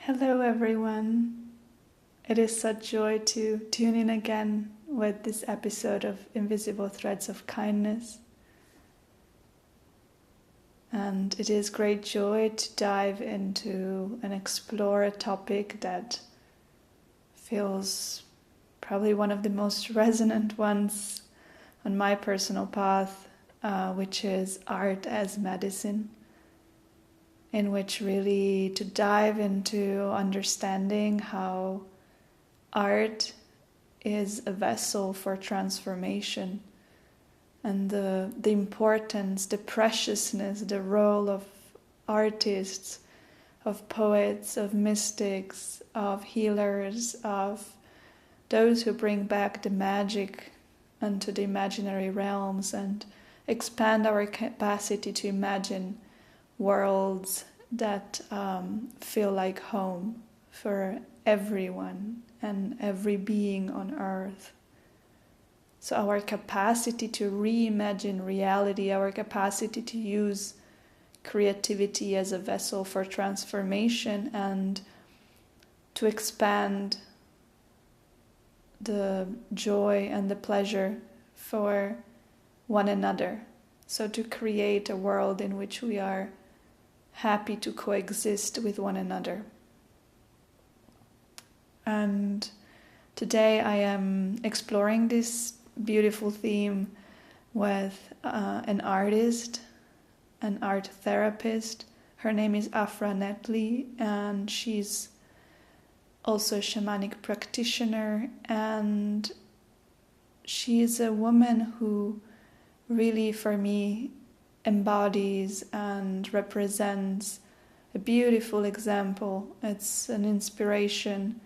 Hello everyone. It is such joy to tune in again with this episode of Invisible Threads of Kindness. And it is great joy to dive into and explore a topic that feels probably one of the most resonant ones on my personal path, which is art as medicine, in which really to dive into understanding how art is a vessel for transformation and the importance, the preciousness, the role of artists, of poets, of mystics, of healers, of those who bring back the magic into the imaginary realms and expand our capacity to imagine worlds that feel like home for everyone and every being on earth. So our capacity to reimagine reality, our capacity to use creativity as a vessel for transformation and to expand the joy and the pleasure for one another. So to create a world in which we are happy to coexist with one another. And today I am exploring this beautiful theme with an artist, an art therapist. Her name is Aphra Natley, and she's also a shamanic practitioner, and she is a woman who really, for me, embodies and represents a beautiful example. It's an inspiration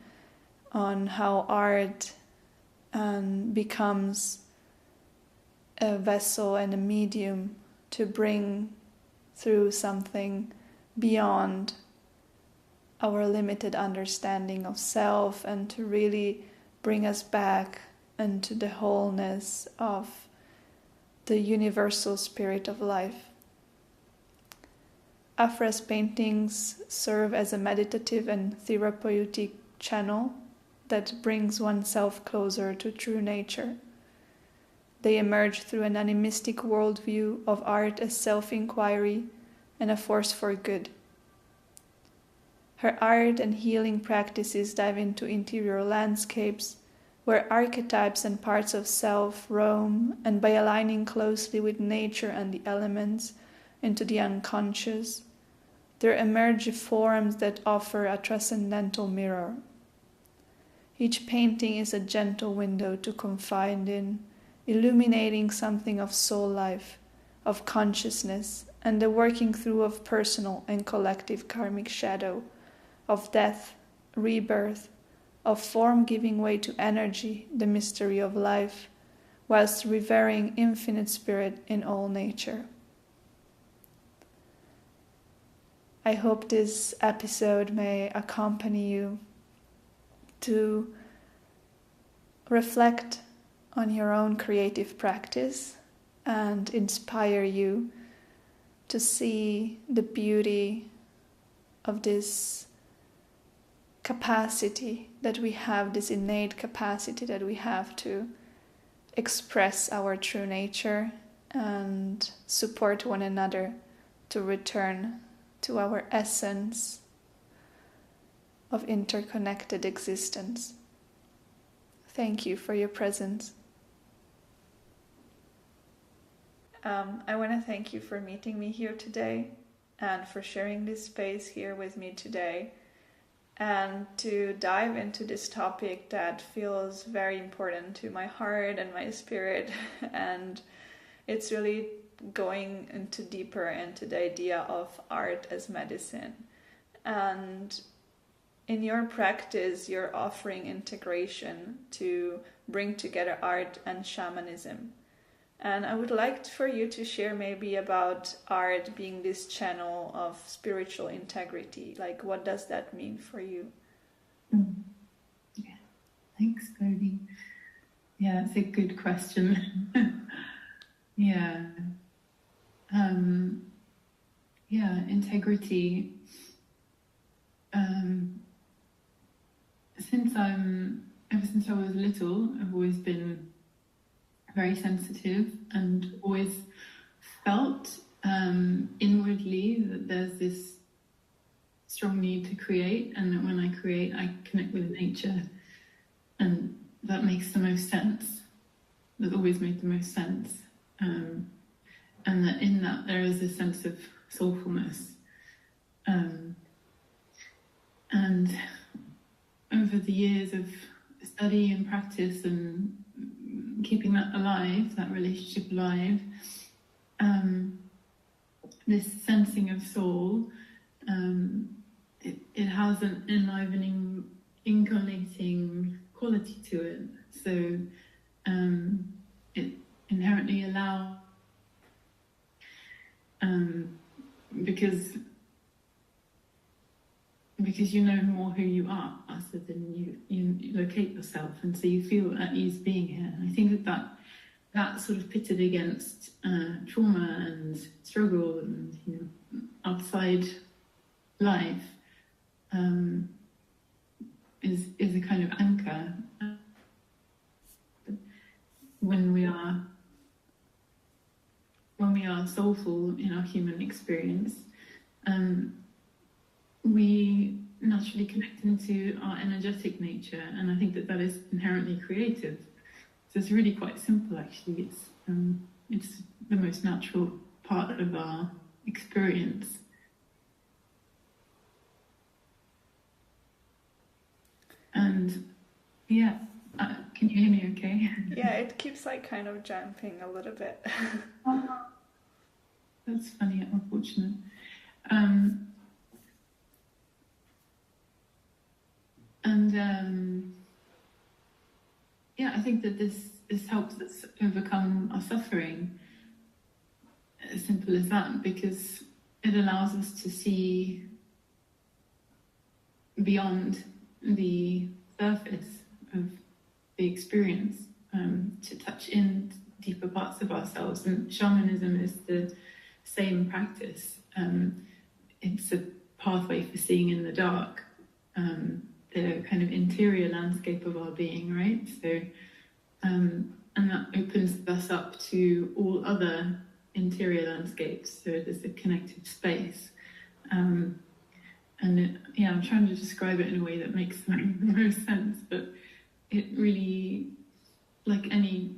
on how art becomes a vessel and a medium to bring through something beyond our limited understanding of self and to really bring us back into the wholeness of the universal spirit of life. Aphra's paintings serve as a meditative and therapeutic channel that brings oneself closer to true nature. They emerge through an animistic worldview of art as self-inquiry and a force for good. Her art and healing practices dive into interior landscapes where archetypes and parts of self roam, and by aligning closely with nature and the elements into the unconscious, there emerge forms that offer a transcendental mirror. Each painting is a gentle window to confide in, illuminating something of soul life, of consciousness, and the working through of personal and collective karmic shadow, of death, rebirth, of form giving way to energy, the mystery of life, whilst revering infinite spirit in all nature. I hope this episode may accompany you to reflect on your own creative practice and inspire you to see the beauty of this capacity that we have, this innate capacity that we have to express our true nature and support one another to return to our essence of interconnected existence. Thank you for your presence. I want to thank you for meeting me here today and for sharing this space here with me today, and to dive into this topic that feels very important to my heart and my spirit. And it's really going into deeper into the idea of art as medicine. And in your practice, you're offering integration to bring together art and shamanism. And I would like for you to share maybe about art being this channel of spiritual integrity. Like, what does that mean for you? Yeah, thanks, Louise. Yeah, it's a good question. Yeah. Integrity ever since I was little, I've always been very sensitive and always felt inwardly that there's this strong need to create, and that when I create, I connect with nature, and that makes the most sense. That always made the most sense, and that in that there is a sense of soulfulness, and over the years of study and practice and keeping that alive, that relationship alive, this sensing of soul, it has an enlivening, incarnating quality to it. So it inherently allows, because you know more who you are, so then you locate yourself, and so you feel at ease being here. And I think that sort of pitted against trauma and struggle and outside life is a kind of anchor. When we are soulful in our human experience, we naturally connect into our energetic nature, and I think that is inherently creative. So it's really quite simple, actually. It's the most natural part of our experience. And yeah, can you hear me okay? Yeah, it keeps like kind of jumping a little bit. That's funny, unfortunate. Yeah, I think that this helps us overcome our suffering, as simple as that, because it allows us to see beyond the surface of the experience, to touch in deeper parts of ourselves. And shamanism is the same practice. It's a pathway for seeing in the dark, the kind of interior landscape of our being, right? So, and that opens us up to all other interior landscapes. So there's a connected space. I'm trying to describe it in a way that makes the most sense, but it really, like any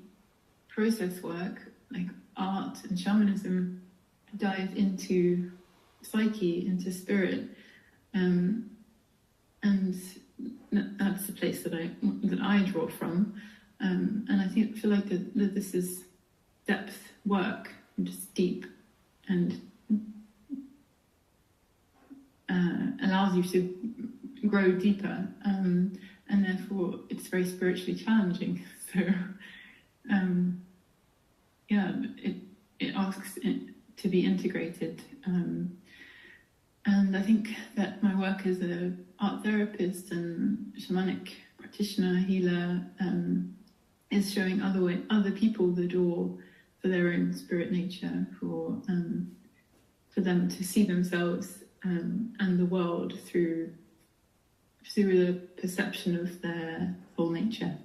process work, like art and shamanism, dive into psyche, into spirit, and that's the place that I draw from, and I feel like that this is depth work, and just deep, and allows you to grow deeper, and therefore it's very spiritually challenging. So it asks it to be integrated, and I think that my work as an art therapist and shamanic practitioner, healer, is showing other people the door for their own spirit nature, for them to see themselves and the world through the perception of their whole nature.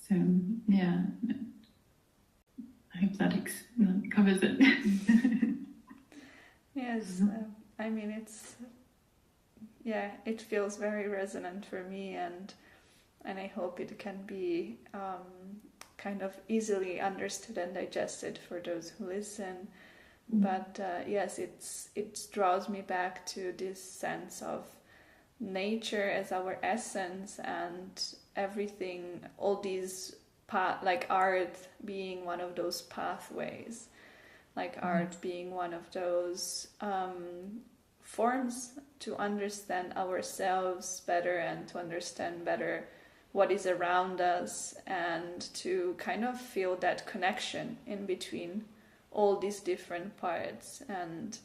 So yeah, I hope that covers it. Yes, I mean it feels very resonant for me, and I hope it can be kind of easily understood and digested for those who listen. But yes, it draws me back to this sense of nature as our essence, and everything, all these like art being one of those pathways, like art being one of those forms to understand ourselves better, and to understand better what is around us, and to kind of feel that connection in between all these different parts, and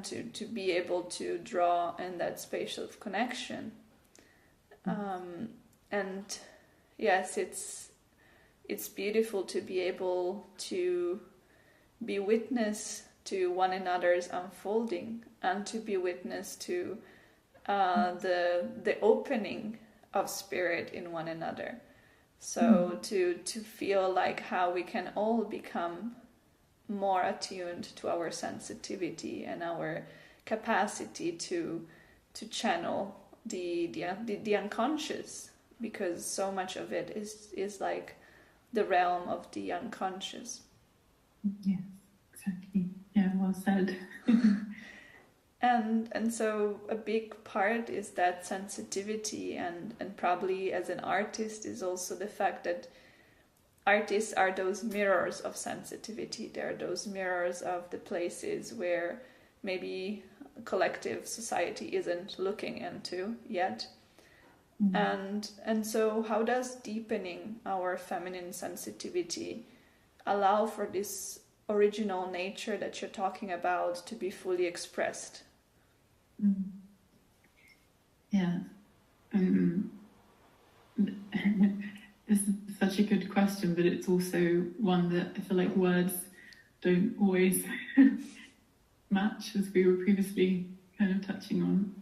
to be able to draw in that space of connection. And yes, it's beautiful to be able to be witness to one another's unfolding, and to be witness to the opening of spirit in one another. So to feel like how we can all become more attuned to our sensitivity and our capacity to channel the unconscious, because so much of it is like the realm of the unconscious. Yes, exactly. Yeah, well said. And so a big part is that sensitivity, and probably as an artist is also the fact that artists are those mirrors of sensitivity. They're those mirrors of the places where maybe collective society isn't looking into yet. And so how does deepening our feminine sensitivity allow for this original nature that you're talking about to be fully expressed? Yeah. This is such a good question, but it's also one that I feel like words don't always match, as we were previously kind of touching on.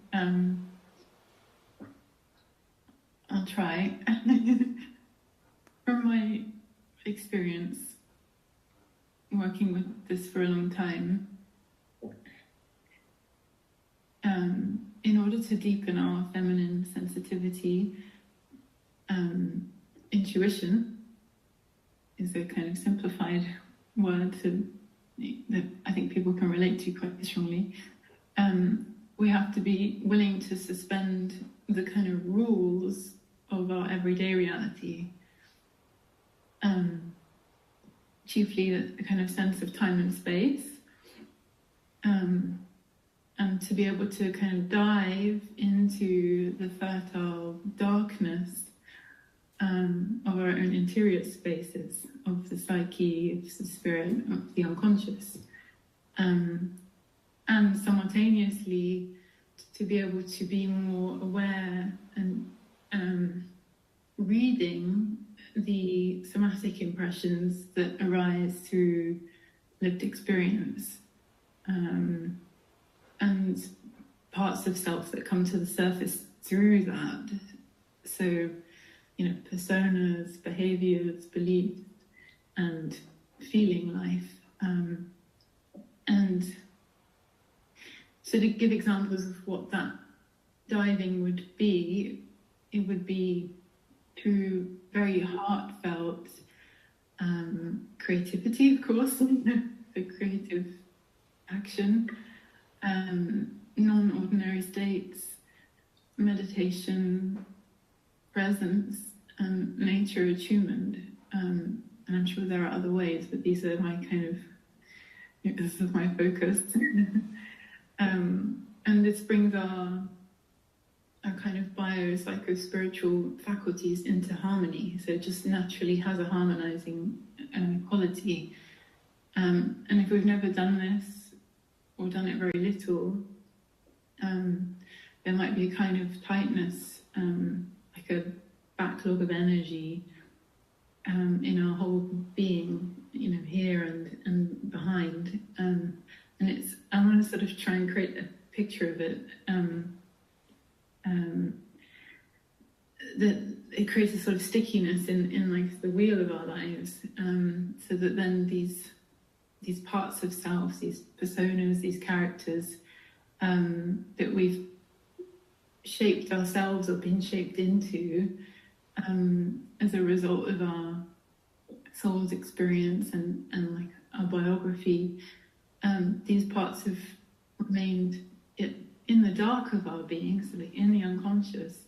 I'll try. From my experience working with this for a long time, in order to deepen our feminine sensitivity, intuition is a kind of simplified word that I think people can relate to quite strongly. We have to be willing to suspend the kind of rules of our everyday reality, chiefly a kind of sense of time and space, and to be able to kind of dive into the fertile darkness of our own interior spaces, of the psyche, of the spirit, of the unconscious, and simultaneously to be able to be more aware and reading the somatic impressions that arise through lived experience, and parts of self that come to the surface through that. So, personas, behaviors, beliefs, and feeling life. And so to give examples of what that diving would be, it would be through very heartfelt creativity, of course, the creative action, non-ordinary states, meditation, presence, and nature attunement. And I'm sure there are other ways, but these are my this is my focus. And this brings our kind of bio-psycho-spiritual faculties into harmony. So it just naturally has a harmonizing quality. And if we've never done this, or done it very little, there might be a kind of tightness, like a backlog of energy in our whole being, here and behind. And I want to sort of try and create a picture of it, that it creates a sort of stickiness in like the wheel of our lives, so that then these parts of self, these personas, these characters that we've shaped ourselves or been shaped into as a result of our soul's experience and like our biography, these parts have remained in the dark of our being, so in the unconscious,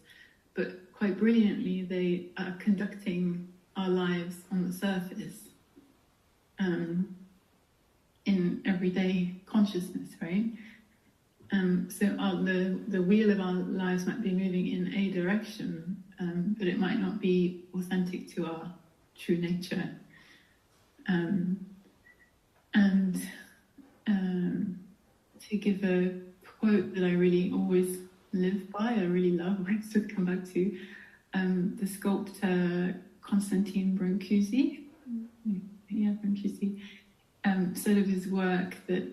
but quite brilliantly they are conducting our lives on the surface, in everyday consciousness, right? So the wheel of our lives might be moving in a direction, but it might not be authentic to our true nature. To give a quote that I really always live by, I really love, I still come back to, the sculptor Constantine Brancusi, said of his work that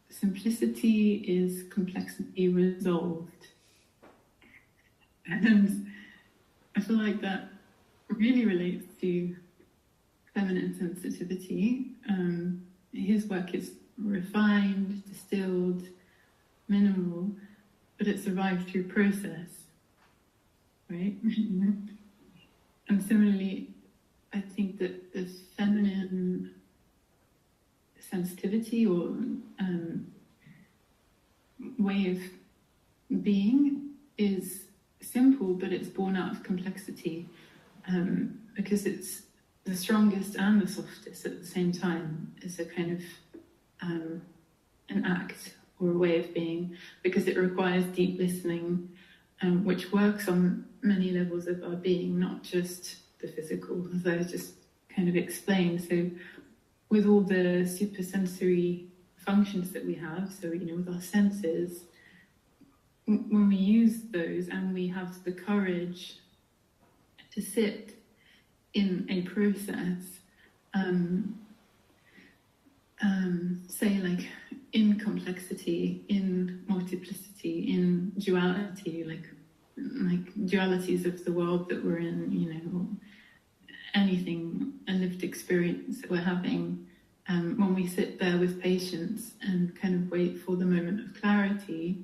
simplicity is complexity resolved. And I feel like that really relates to feminine sensitivity. His work is refined, distilled, minimal, but it's arrived through process, right? And similarly, I think that the feminine sensitivity or way of being is simple, but it's born out of complexity, because it's the strongest and the softest at the same time. It's a kind of an act or a way of being, because it requires deep listening, which works on many levels of our being, not just the physical, as I just kind of explained. So with all the supersensory functions that we have, so, with our senses, when we use those and we have the courage to sit in a process, say like in complexity, in multiplicity, in duality, like dualities of the world that we're in, anything, a lived experience that we're having, when we sit there with patience and kind of wait for the moment of clarity,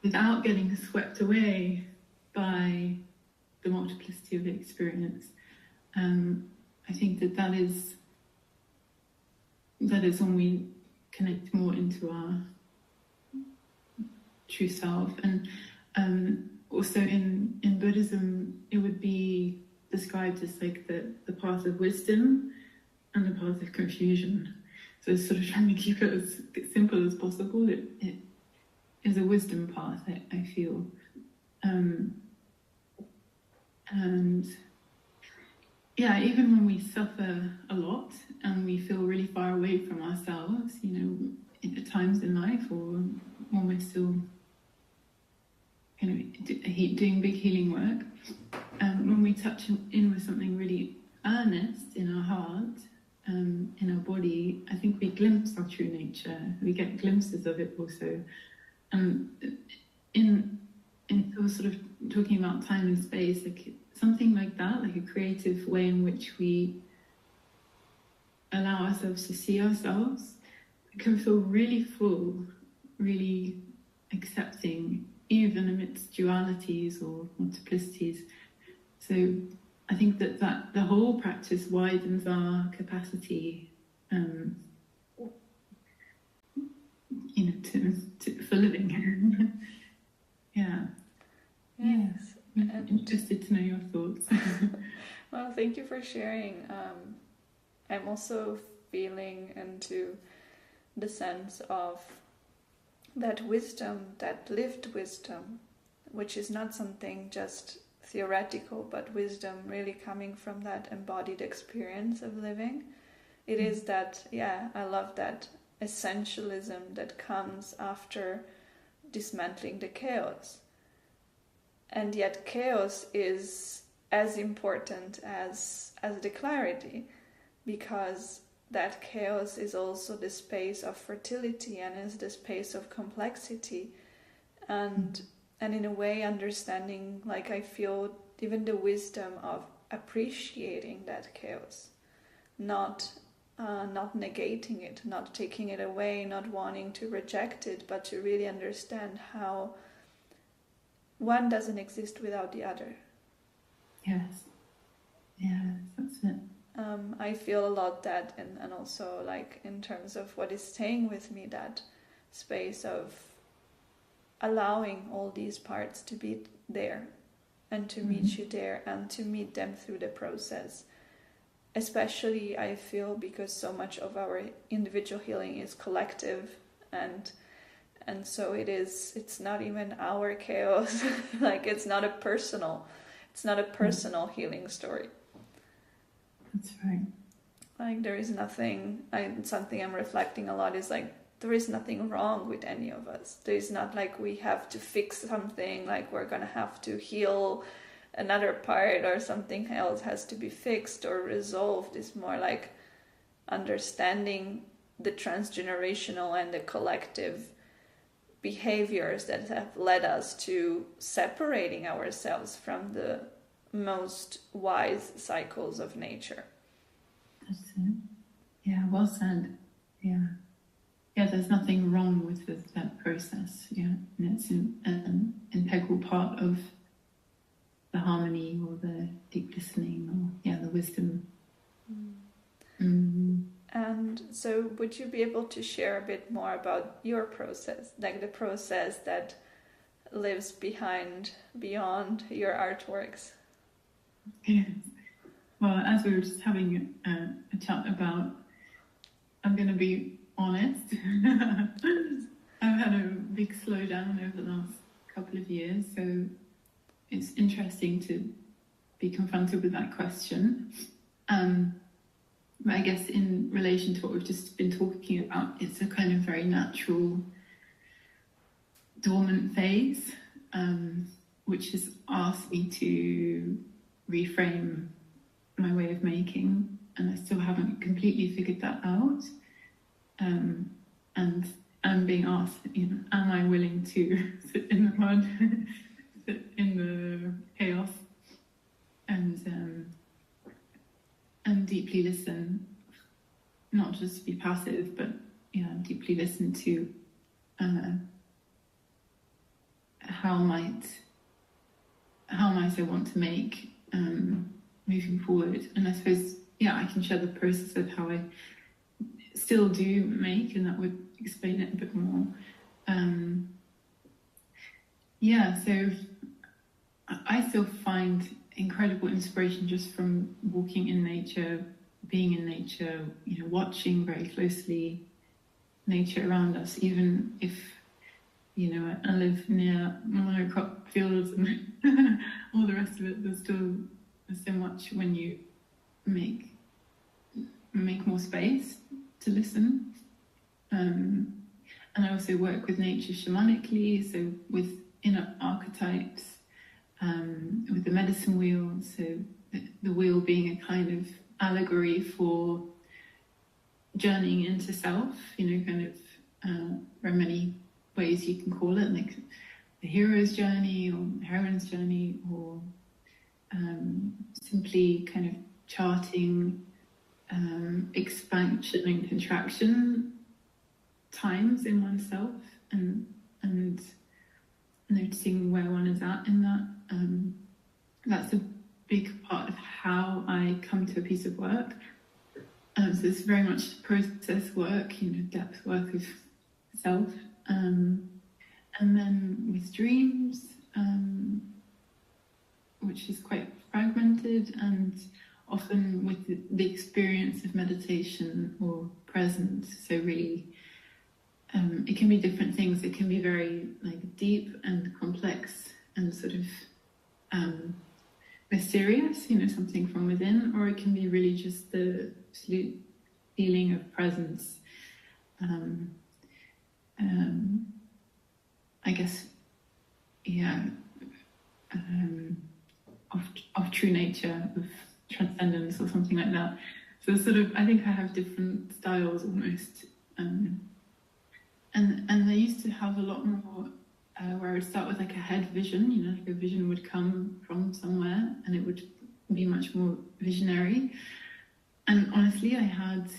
without getting swept away by the multiplicity of the experience, I think that is when we connect more into our true self. And also in Buddhism, it would be described as like the path of wisdom and the path of confusion. So it's sort of trying to keep it as simple as possible. It is a wisdom path, I feel. And yeah, even when we suffer a lot and we feel really far away from ourselves, at times in life, or when we're still kind of doing big healing work, when we touch in with something really earnest in our heart, in our body, I think we glimpse our true nature. We get glimpses of it also. In sort of talking about time and space, like something like that, like a creative way in which we allow ourselves to see ourselves, can feel really full, really accepting, even amidst dualities or multiplicities. So I think that the whole practice widens our capacity, for living. Yeah. Yes. I'm interested to know your thoughts. Well, thank you for sharing. I'm also feeling into the sense of that wisdom, that lived wisdom, which is not something just theoretical, but wisdom really coming from that embodied experience of living. It is that, I love that essentialism that comes after dismantling the chaos. And yet chaos is as important as the clarity, because that chaos is also the space of fertility and is the space of complexity. And in a way, understanding, like I feel even the wisdom of appreciating that chaos, not negating it, not taking it away, not wanting to reject it, but to really understand how one doesn't exist without the other. Yes, that's it. I feel a lot that, and also like in terms of what is staying with me, that space of allowing all these parts to be there and to meet you there and to meet them through the process. Especially I feel because so much of our individual healing is collective, and so it's not even our chaos. Like it's not a personal healing story. That's right. Like there is nothing, something I'm reflecting a lot is like there is nothing wrong with any of us. There is not like we have to fix something, like we're gonna have to heal another part or something else has to be fixed or resolved. It's more like understanding the transgenerational and the collective behaviors that have led us to separating ourselves from the most wise cycles of nature. That's it. Yeah, well said. Yeah. Yeah, there's nothing wrong with that process. Yeah, and it's an integral part of the harmony or the deep listening or, the wisdom. And so would you be able to share a bit more about your process, like the process that lives beyond your artworks? Yes. Well, as we were just having a chat about, I'm going to be honest, I've had a big slowdown over the last couple of years, so it's interesting to be confronted with that question. But I guess in relation to what we've just been talking about, it's a kind of very natural dormant phase, which has asked me to reframe my way of making, and I still haven't completely figured that out. And I'm being asked, am I willing to sit in the mud, sit in the chaos, and deeply listen, not just be passive, but deeply listen to how might I want to make moving forward. And I suppose I can share the process of how I still do make, and that would explain it a bit more. So I still find incredible inspiration just from walking in nature, being in nature, watching very closely nature around us, even if I live near monocrop fields and all the rest of it. There's so much when you make more space to listen. And I also work with nature shamanically, so with inner archetypes, with the medicine wheel, so the wheel being a kind of allegory for journeying into self, there are many ways you can call it, like the hero's journey or heroine's journey, or simply kind of charting expansion and contraction times in oneself, and noticing where one is at in that. That's a big part of how I come to a piece of work. So it's very much process work, depth work of self. And then with dreams, which is quite fragmented, and often with the experience of meditation or presence. So really, it can be different things. It can be very deep and complex and sort of mysterious, something from within, or it can be really just the absolute feeling of presence. I guess, of true nature, of transcendence, or something like that. So sort of, I think I have different styles almost. And I used to have a lot more where I would start with a head vision, a vision would come from somewhere and it would be much more visionary. And honestly, I had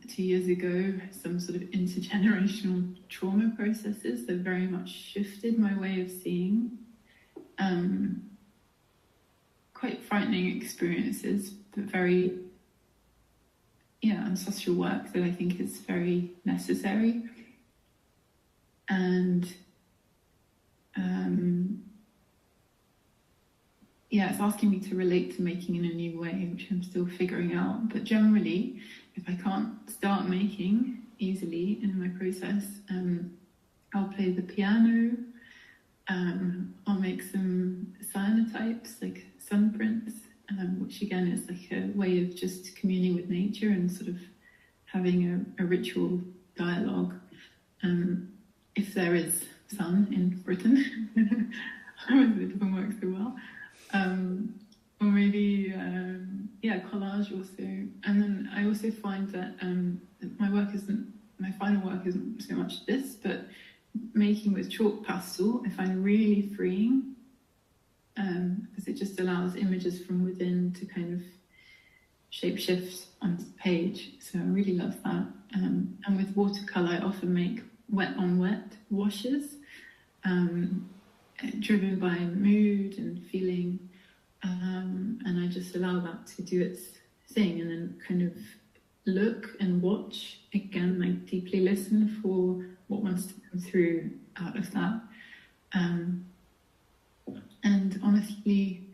2 years ago some sort of intergenerational trauma processes that very much shifted my way of seeing. Quite frightening experiences, but very, ancestral work that I think is very necessary. And it's asking me to relate to making in a new way, which I'm still figuring out. But generally, if I can't start making easily in my process, I'll play the piano, I'll make some cyanotypes, like sun prints, which again is a way of just communing with nature and sort of having a ritual dialogue. If there is sun in Britain, it doesn't work so well. Or maybe, collage also. And then I also find that my final work isn't so much this, but making with chalk pastel I find really freeing, because it just allows images from within to kind of shape-shift onto the page. So I really love that. And with watercolor, I often make wet-on-wet washes, driven by mood and feeling, and I just allow that to do its thing, and then kind of look and watch again, like deeply listen for what wants to come through out of that. And honestly,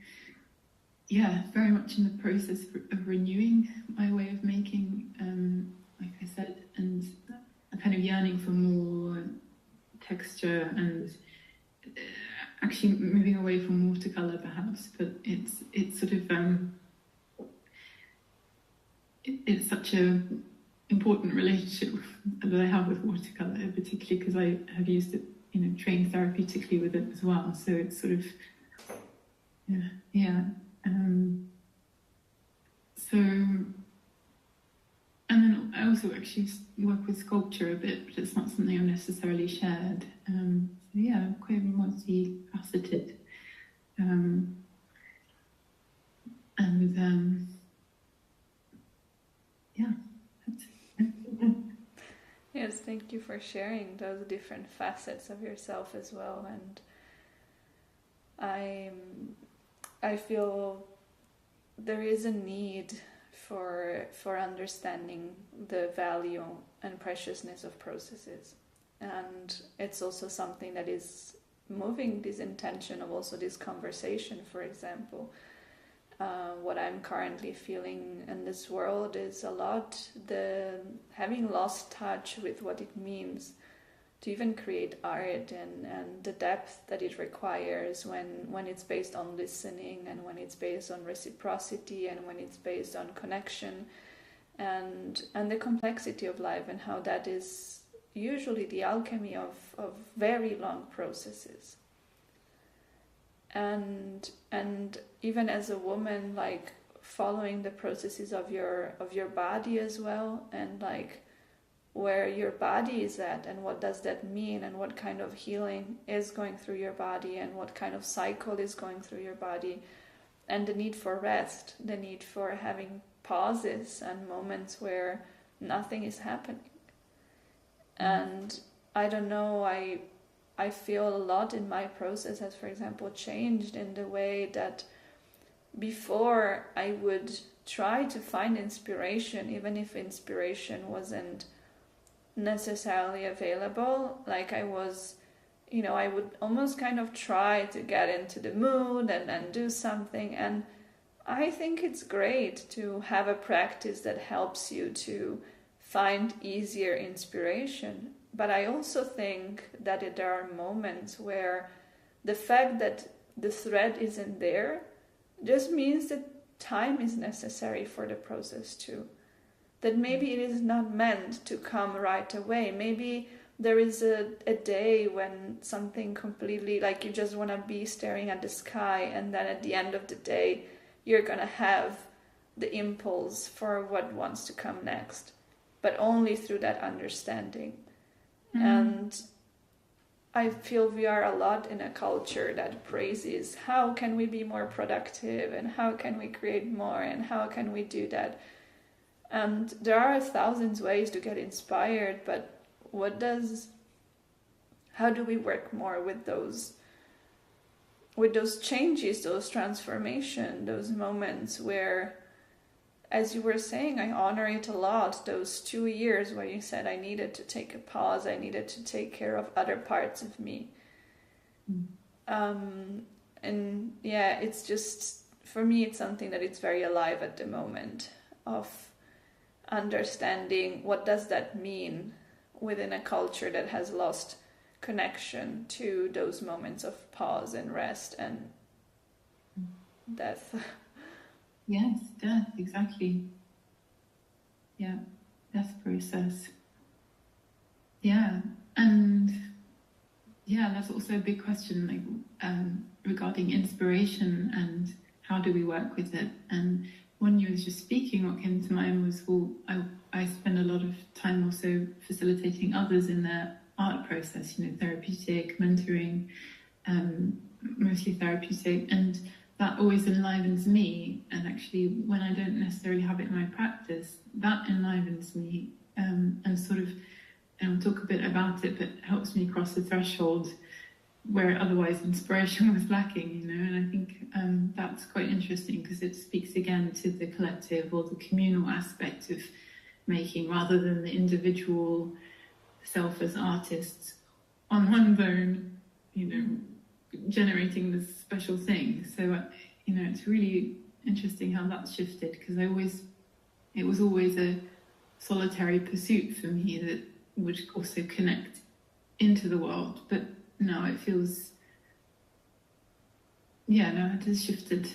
yeah, very much in the process of renewing my way of making, like I said, and a kind of yearning for more texture, and actually moving away from watercolor perhaps, but it's sort of it's such a important relationship that I have with watercolor, particularly because I have used it, trained therapeutically with it as well. So it's sort of so, and then I also actually work with sculpture a bit, but it's not something I've necessarily shared. So yeah, quite multifaceted, and yeah, that's it. Yes, thank you for sharing those different facets of yourself as well. And I feel there is a need for understanding the value and preciousness of processes, and it's also something that is moving this intention of also this conversation. For example, what I'm currently feeling in this world is a lot the having lost touch with what it means to even create art, and the depth that it requires when it's based on listening, and when it's based on reciprocity, and when it's based on connection, and the complexity of life, and how that is usually the alchemy of very long processes. And even as a woman, like following the processes of your body as well, and like where your body is at, and what does that mean, and what kind of healing is going through your body, and what kind of cycle is going through your body, and the need for rest, the need for having pauses and moments where nothing is happening. And I don't know, I feel a lot in my process has, for example, changed in the way that before I would try to find inspiration, even if inspiration wasn't necessarily available. Like I was, I would almost kind of try to get into the mood and do something. And I think it's great to have a practice that helps you to find easier inspiration. But I also think that there are moments where the fact that the thread isn't there just means that time is necessary for the process too. That maybe it is not meant to come right away. Maybe there is a day when something completely, like you just want to be staring at the sky, and then at the end of the day you're going to have the impulse for what wants to come next, but only through that understanding. And I feel we are a lot in a culture that praises how can we be more productive, and how can we create more, and how can we do that. And there are 1,000 ways to get inspired, but how do we work more with those changes, those transformation, those moments where, as you were saying, I honor it a lot, those 2 years where you said I needed to take a pause, I needed to take care of other parts of me. And yeah, it's just, for me, it's something that it's very alive at the moment, of understanding what does that mean within a culture that has lost connection to those moments of pause and rest and death. Yes, death, exactly. Yeah, death process. Yeah, and yeah, that's also a big question, like regarding inspiration and how do we work with it. And when you were just speaking, what came to mind was, well, I spend a lot of time also facilitating others in their art process, therapeutic, mentoring, mostly therapeutic, and that always enlivens me. And actually, when I don't necessarily have it in my practice, that enlivens me, and sort of, and I'll talk a bit about it, but helps me cross the threshold where otherwise inspiration was lacking, and I think that's quite interesting because it speaks again to the collective or the communal aspect of making, rather than the individual self as artists on one's own, generating this special thing. So, it's really interesting how that's shifted, because it was always a solitary pursuit for me that would also connect into the world, but now it feels, it has shifted,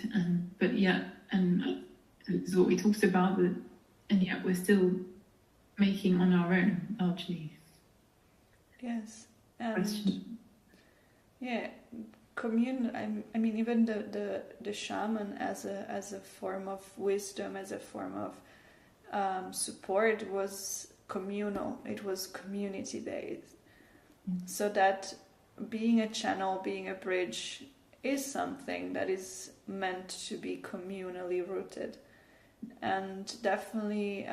but and it's what we talked about, and yet we're still making on our own, largely. Yes, and I mean, even the shaman as a form of wisdom, as a form of support, was communal. It was community based, so that being a channel, being a bridge, is something that is meant to be communally rooted. And definitely,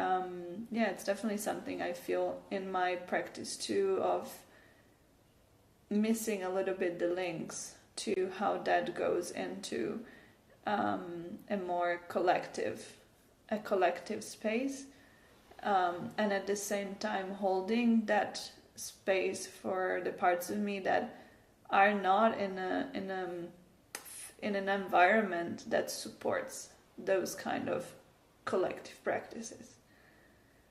it's definitely something I feel in my practice too, of missing a little bit the links to how that goes into a more collective space, and at the same time holding that space for the parts of me that are not in an environment that supports those kind of collective practices.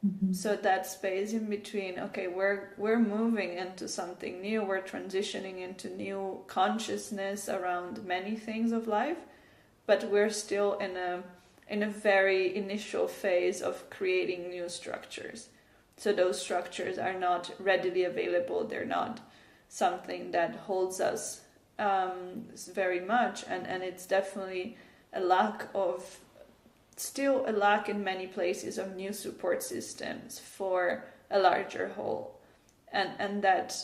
Mm-hmm. So that space in between, okay, we're moving into something new, we're transitioning into new consciousness around many things of life, but we're still in a very initial phase of creating new structures. So those structures are not readily available. They're not something that holds us very much. And it's definitely still a lack in many places of new support systems for a larger whole. And that,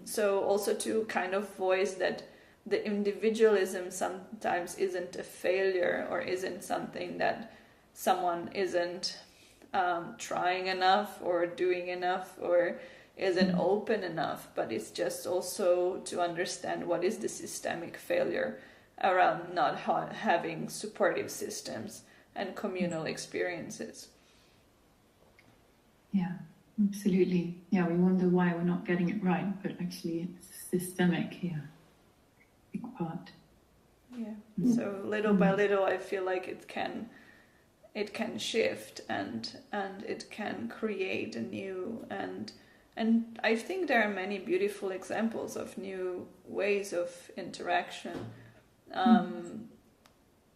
so also to kind of voice that the individualism sometimes isn't a failure, or isn't something that someone isn't trying enough or doing enough or isn't open enough, but it's just also to understand what is the systemic failure around not having supportive systems and communal experiences. Yeah, absolutely. Yeah, we wonder why we're not getting it right, but actually it's systemic. Yeah, big part. Yeah. So little by little, I feel like it can shift and it can create a new and I think there are many beautiful examples of new ways of interaction,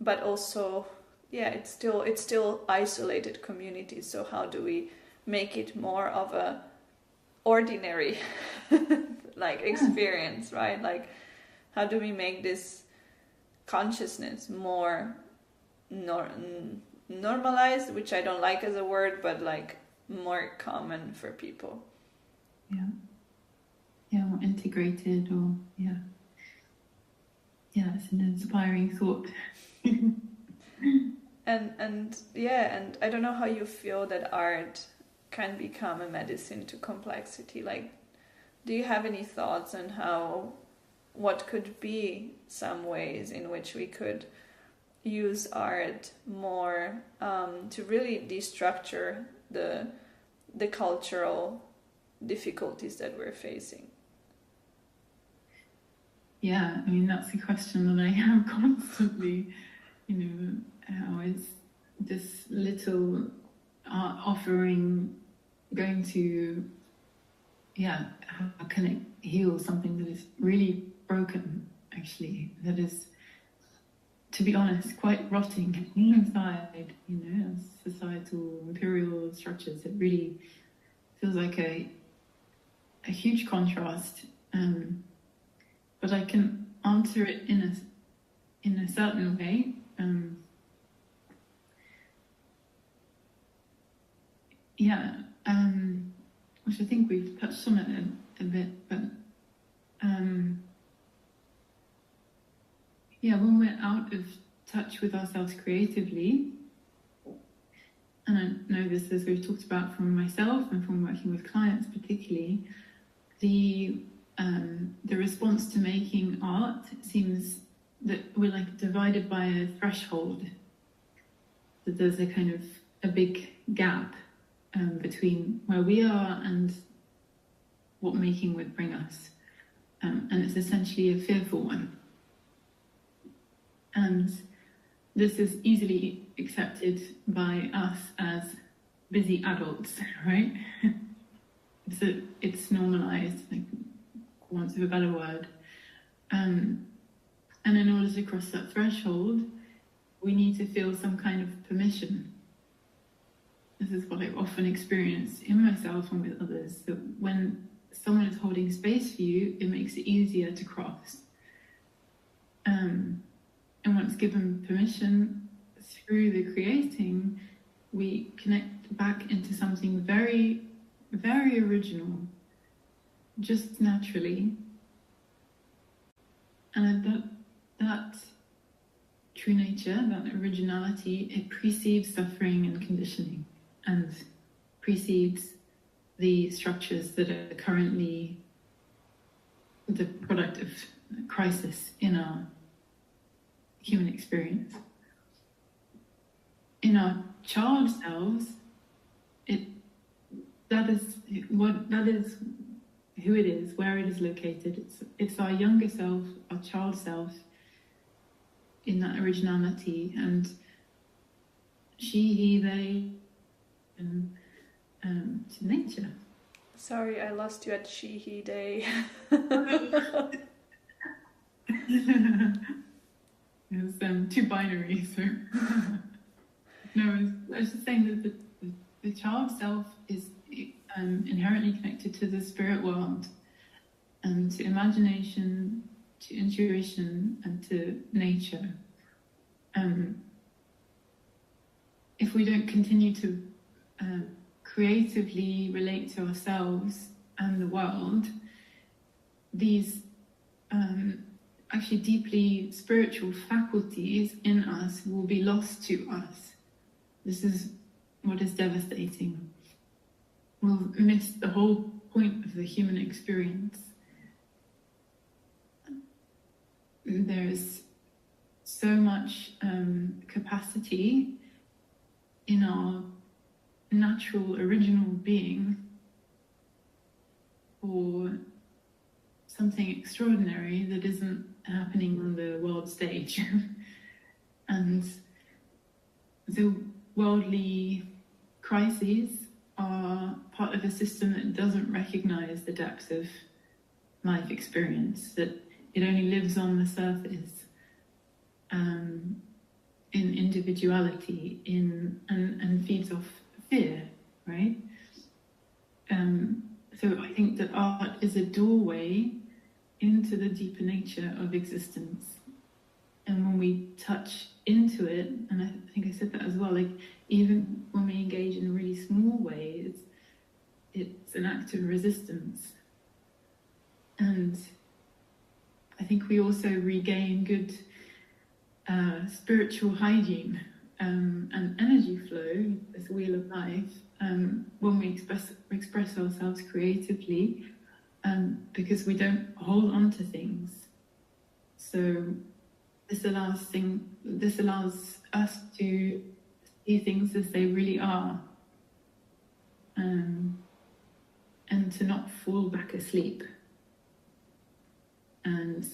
but also it's still isolated communities. So how do we make it more of a ordinary experience, right? Like, how do we make this consciousness more normalized, which I don't like as a word, but like more common for people? More integrated, or it's an inspiring thought. and I don't know how you feel that art can become a medicine to complexity. Like, do you have any thoughts on what could be some ways in which we could use art more to really destructure the cultural difficulties that we're facing? Yeah, I mean, that's a question that I have constantly. How is this little art offering going to, how can it heal something that is really broken, actually, that is, to be honest, quite rotting inside, societal, imperial structures. It really feels like a huge contrast, but I can answer it in a certain way. which I think we've touched on it a bit, but when we're out of touch with ourselves creatively, and I know this as we've talked about from myself and from working with clients particularly, the response to making art seems that we're like divided by a threshold, that there's a kind of a big gap between where we are and what making would bring us, and it's essentially a fearful one. And this is easily accepted by us as busy adults, right? It's normalized, like, want of a better word. And in order to cross that threshold, we need to feel some kind of permission. This is what I often experience in myself and with others, that when someone is holding space for you, it makes it easier to cross. And once given permission through the creating, we connect back into something very, very original, just naturally. And that true nature, that originality, it precedes suffering and conditioning, and precedes the structures that are currently the product of crisis in our human experience. In our child selves, that is who it is, where it is located. It's our younger self, our child self, in that originality, and she, he, they, and to nature. Sorry, I lost you at she, he, they. It's too binary, so no, I was just saying that the child self is inherently connected to the spirit world, and to imagination, to intuition, and to nature. If we don't continue to creatively relate to ourselves and the world, these actually deeply spiritual faculties in us will be lost to us. This is what is devastating. We'll miss the whole point of the human experience. There's so much capacity in our natural, original being for something extraordinary that isn't happening on the world stage. And the worldly crises are part of a system that doesn't recognize the depths of life experience, that it only lives on the surface, in individuality, and feeds off fear, right? So I think that art is a doorway into the deeper nature of existence. And when we touch into it, and I think I said that as well, like even when we engage in a really small way, it's an act of resistance. And I think we also regain good spiritual hygiene and energy flow, this wheel of life, when we express ourselves creatively, because we don't hold on to things. So this allows us to see things as they really are, and to not fall back asleep. And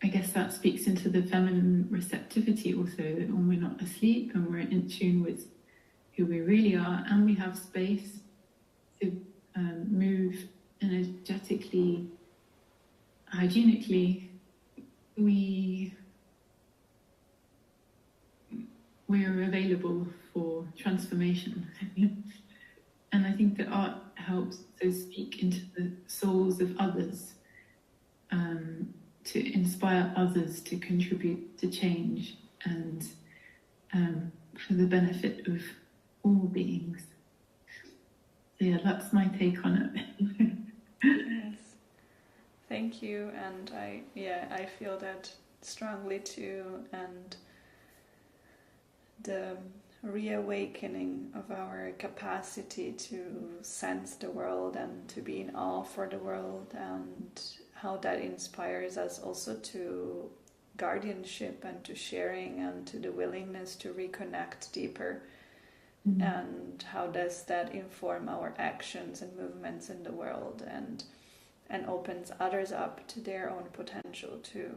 I guess that speaks into the feminine receptivity also, that when we're not asleep and we're in tune with who we really are, and we have space to move energetically, hygienically, we're available for transformation. And I think that art helps to speak into the souls of others, to inspire others to contribute to change, and for the benefit of all beings. yeah, that's my take on it. Yes, thank you, and I feel that strongly too, and the reawakening of our capacity to sense the world and to be in awe for the world, and how that inspires us also to guardianship and to sharing and to the willingness to reconnect deeper. And how does that inform our actions and movements in the world, and opens others up to their own potential too.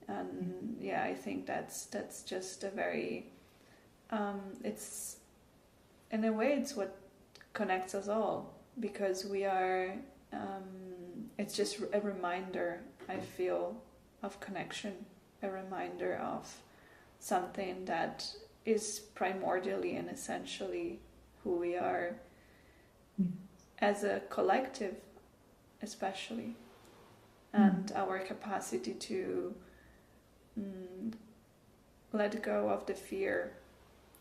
And I think that's just a very it's, in a way, it's what connects us all, because we are it's just a reminder, I feel, of connection, a reminder of something that is primordially and essentially who we are as a collective, especially, and our capacity to let go of the fear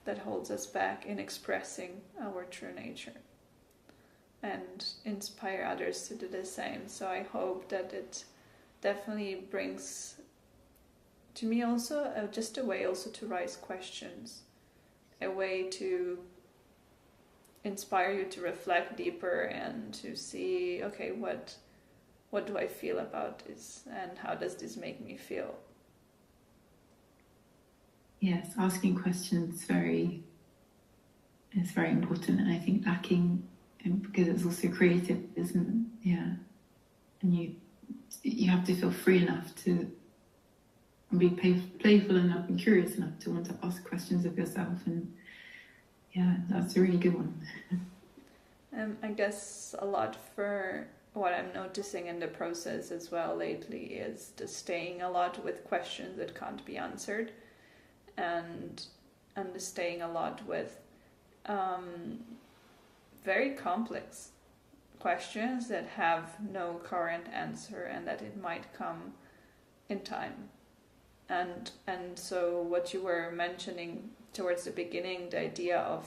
that holds us back in expressing our true nature, and inspire others to do the same. So I hope that it definitely brings to me also just a way also to raise questions, a way to inspire you to reflect deeper and to see, okay, what do I feel about this, and how does this make me feel? Yes, asking questions is very important, and I think lacking, because it's also creative, isn't it? Yeah, and you have to feel free enough to be playful enough and curious enough to want to ask questions of yourself, and that's a really good one. I guess a lot for what I'm noticing in the process as well lately is the staying a lot with questions that can't be answered, and the staying a lot with very complex questions that have no current answer, and that it might come in time. And so what you were mentioning towards the beginning, the idea of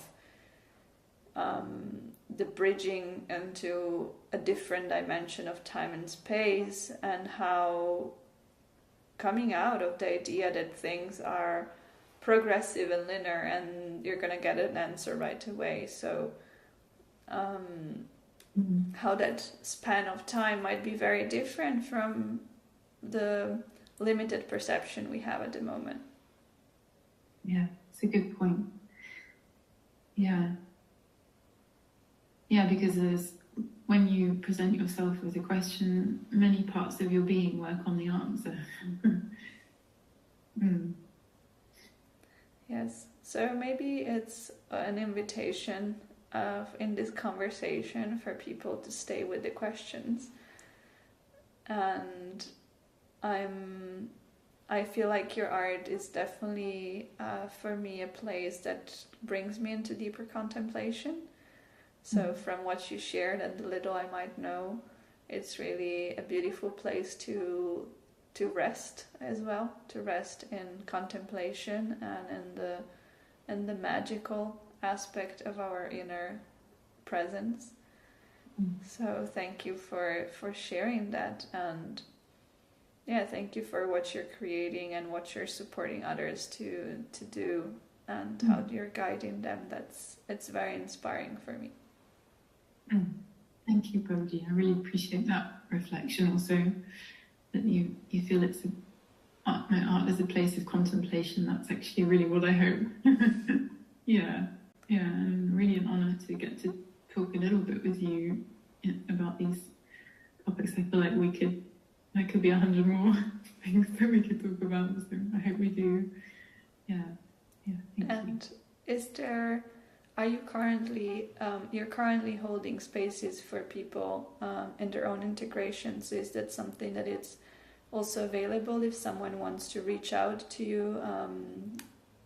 the bridging into a different dimension of time and space, and how coming out of the idea that things are progressive and linear and you're going to get an answer right away. So how that span of time might be very different from the limited perception we have at the moment. Yeah, it's a good point. Yeah, because when you present yourself with a question, many parts of your being work on the answer. Yes, so maybe it's an invitation in this conversation for people to stay with the questions. And I feel like your art is definitely, for me, a place that brings me into deeper contemplation. So from what you shared and the little I might know, it's really a beautiful place to rest as well, to rest in contemplation and in the magical aspect of our inner presence. So thank you for sharing that, and thank you for what you're creating and what you're supporting others to do, and how you're guiding them. It's very inspiring for me. Thank you, Bodhi. I really appreciate that reflection also, that you feel my art is a place of contemplation. That's actually really what I hope. And really an honor to get to talk a little bit with you about these topics. I feel like there could be 100 more things that we could talk about, so I hope we do. Thank you. Are you currently you're currently holding spaces for people in their own integrations? Is that something that it's also available if someone wants to reach out to you,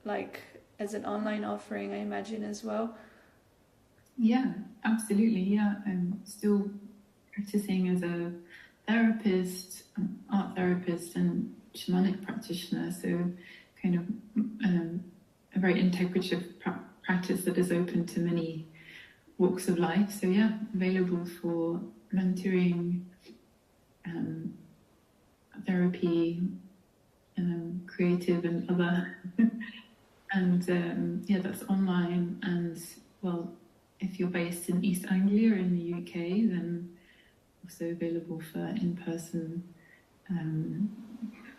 like as an online offering, I imagine, as well? Yeah, absolutely. Yeah, I'm still practicing as a therapist, art therapist, and shamanic practitioner. So kind of a very integrative practice that is open to many walks of life. So yeah, available for mentoring, therapy, creative and other. And yeah, that's online. And well, if you're based in East Anglia in the UK, then also available for in-person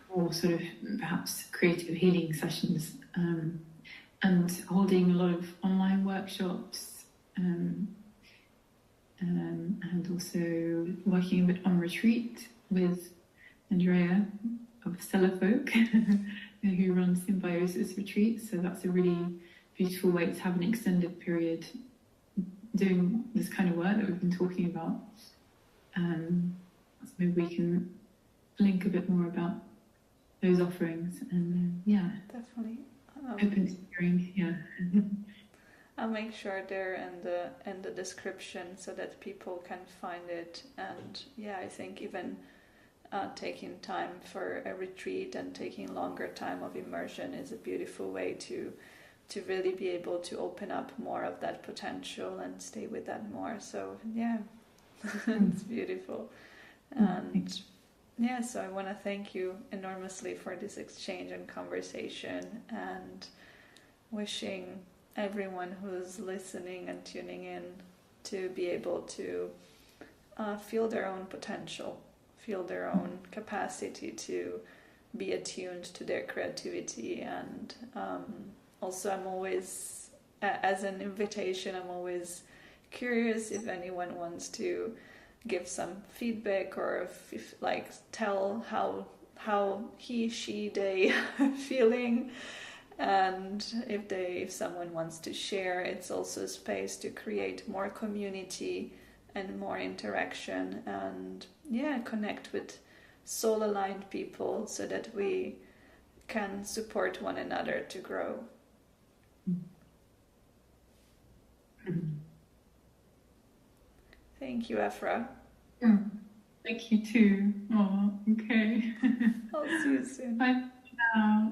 or sort of perhaps creative healing sessions, and holding a lot of online workshops, and also working a bit on retreat with Andrea of 𝘒𝘪𝘯𝘥, who runs Symbiosis Retreats. So that's a really beautiful way to have an extended period doing this kind of work that we've been talking about. So maybe we can link a bit more about those offerings, and yeah, Definitely. open to hearing. Yeah. I'll make sure they're in the description so that people can find it. And yeah, I think even taking time for a retreat and taking longer time of immersion is a beautiful way to really be able to open up more of that potential and stay with that more. So yeah, it's beautiful. And yeah, so I want to thank you enormously for this exchange and conversation, and wishing everyone who's listening and tuning in to be able to feel their own potential, feel their own capacity to be attuned to their creativity. And also, I'm always, as an invitation, I'm always curious if anyone wants to give some feedback, or if like tell how he, she, they are feeling. And if someone wants to share, it's also a space to create more community and more interaction, and yeah, connect with soul-aligned people so that we can support one another to grow. Thank you, Aphra. Yeah. Thank you too. Oh, okay. I'll see you soon. Bye now.